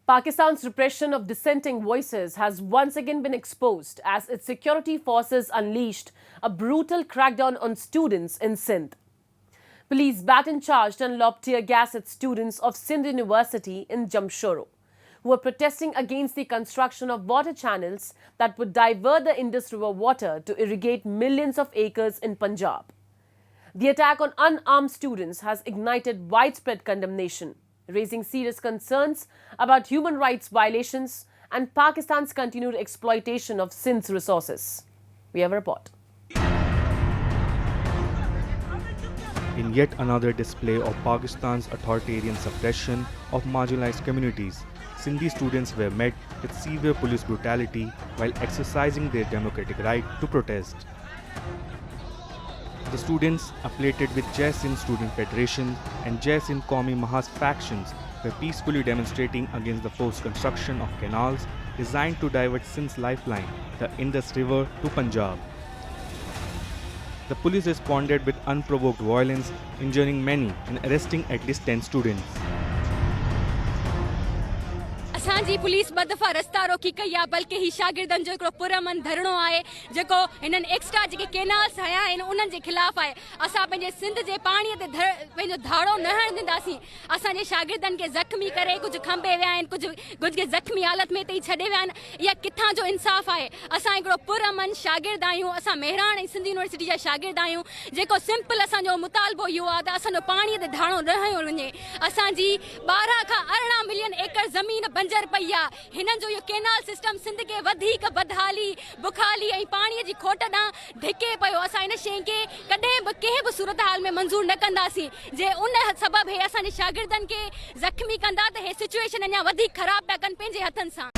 Pakistan's repression of dissenting voices has once again been exposed as its security forces unleashed a brutal crackdown on students in Sindh. Police baton-charged and lobbed tear gas at students of Sindh University in Jamshoro, who were protesting against the construction of water channels that would divert the Indus River water to irrigate millions of acres in Punjab. The attack on unarmed students has ignited widespread condemnation, raising serious concerns about human rights violations and Pakistan's continued exploitation of Sindh's resources. We have a report. In yet another display of Pakistan's authoritarian suppression of marginalized communities, Sindhi students were met with severe police brutality while exercising their democratic right to protest. The students, affiliated with Jai Sindh Student Federation and Jai Sindh Qaumi Mahas factions, were peacefully demonstrating against the forced construction of canals designed to divert Sindh's lifeline, the Indus River, to Punjab. The police responded with unprovoked violence, injuring many and arresting at least 10 students. असांजी police ॿ दफ़ा रस्ता रोकी कई आहे, बल्कि ही शागिर्दनि जो हिकिड़ो पुरअमन धरणो आहे जेको हिननि एक्स्ट्रा जेके केनाल्स हया आहिनि उन्हनि जे ख़िलाफ़ आहे। असां पंहिंजे सिंध जे पाणीअ ते पंहिंजो धाड़ो न हणण ॾींदासीं। असांजे शागिर्दनि खे ज़ख़्मी करे कुझु खंभे विया आहिनि, कुझु खे ज़ख़्मी हालत में हिते ई छॾे विया आहिनि। इहा किथां जो इंसाफ़ आहे? असां हिकिड़ो पुरअमन शागिर्द आहियूं, असां मेहरान ऐं सिंध यूनिवर्सिटी जा शागिर्द आहियूं, जेको सिंपल असांजो मुतालबो इहो आहे त असांजो पाणीअ ते धाड़ो न हयो वञे। असांजी 12 खां 18 मिलियन एकड़ ज़मीन बंजर पई आहे। हिननि जो इहो केनाल सिस्टम सिंध खे वधीक बदहाली, बुखाली ऐं पाणीअ जी खोट ॾांहुं धिके पियो। असां हिन शइ खे कॾहिं बि कंहिं बि सूरत हाल में मंज़ूर न कंदासीं। जे उन सबबु हे असांजे शागिर्दनि खे ज़ख़्मी कंदा त हे सिचुएशन अञा वधीक ख़राब पिया कनि पंहिंजे हथनि सां।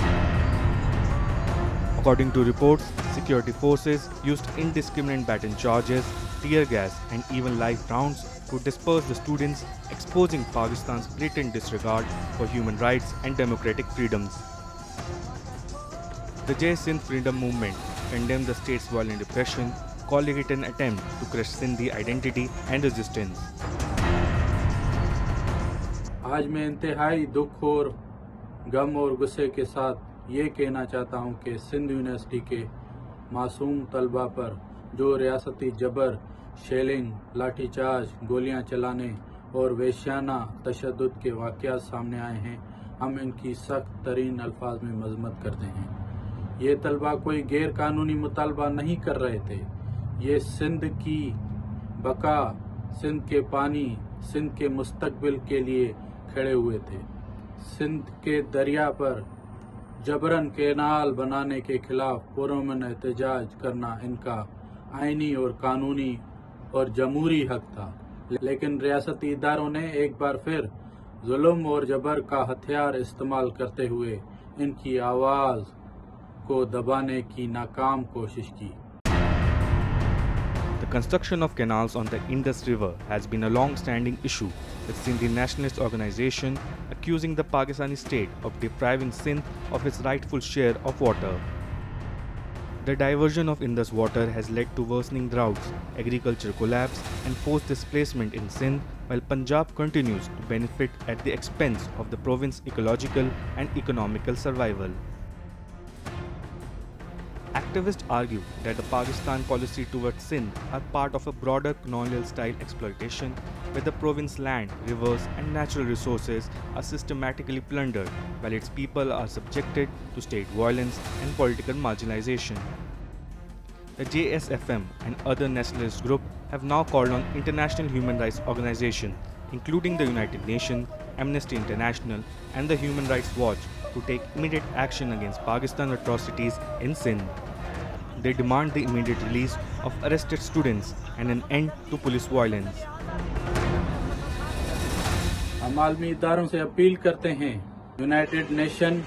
According to reports, security forces used indiscriminate baton charges, tear gas and even live rounds to disperse the students, exposing Pakistan's blatant disregard for human rights and democratic freedoms. The Jai Sindh Freedom Movement condemned the state's violent repression, calling it an attempt to crush Sindhi identity and resistance. आज मैं इंतहाई दुख और गम और गुस्से के साथ ये कहना चाहता हूँ कि सिंध यूनिवर्सिटी के मासूम तलबा पर जो रियासती जबर, शेलिंग, लाठीचार्ज, गोलियां चलाने और वेश्याना तशद्दुद के वाक़यात सामने आए हैं, हम इनकी सख्त तरीन अल्फाज में मजम्मत करते हैं। ये तलबा कोई गैर कानूनी मुतालबा नहीं कर रहे थे। ये सिंध की बका, सिंध के पानी, सिंध के मुस्तकबिल के लिए खड़े हुए थे। सिंध के दरिया पर जबरन केनाल बनाने के खिलाफ पुरअमन एहतजाज करना इनका आईनी और कानूनी और जमहूरी हक था, लेकिन रियासती इदारों ने एक बार फिर जुल्म और जबर का हथियार इस्तेमाल करते हुए इनकी आवाज़ को दबाने की नाकाम कोशिश की। The construction of canals on the Indus River has been a long-standing issue, with Sindhi nationalist organization accusing the Pakistani state of depriving Sindh of its rightful share of water. The diversion of Indus water has led to worsening droughts, agriculture collapse and forced displacement in Sindh, while Punjab continues to benefit at the expense of the province's ecological and economical survival. Activists argue that the Pakistan policy towards Sindh are part of a broader colonial-style exploitation where the province's land, rivers and natural resources are systematically plundered while its people are subjected to state violence and political marginalization. The JSFM and other nationalist groups have now called on international human rights organizations, including the United Nations, Amnesty International and the Human Rights Watch, to take immediate action against Pakistan's atrocities in Sindh. They demand the immediate release of arrested students and an end to police violence. हम आलमी इदारों से appeal करते हैं, United nation,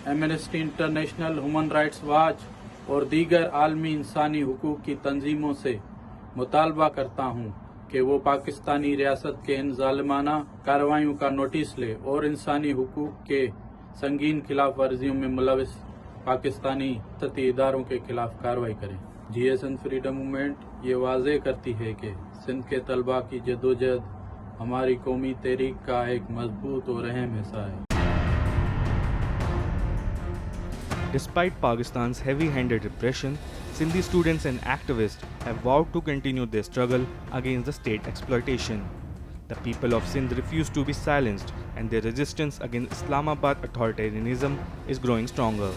amnesty international, human rights watch और दीगर आलमी इंसानी हुकूक की तंजीमों से मुतालबा करता हूँ कि वो पाकिस्तानी रियासत के इन जालिमाना कार्रवाइयों का नोटिस ले और इंसानी हुकूक के संगीन खिलाफ वर्जियों में मुलविस पाकिस्तानी सती इदारों के खिलाफ कार्रवाई करें। जय सिंध फ्रीडम मूवमेंट ये वाज़े करती है कि सिंध के तलबा की जदोजहद हमारी कौमी तहरीक का एक मजबूत और अहम हिस्सा है। Despite Pakistan's heavy-handed repression, Sindhi students and activists have vowed to continue their struggle against the state exploitation. The people of Sindh refuse to be silenced, and their resistance against Islamabad authoritarianism is growing stronger.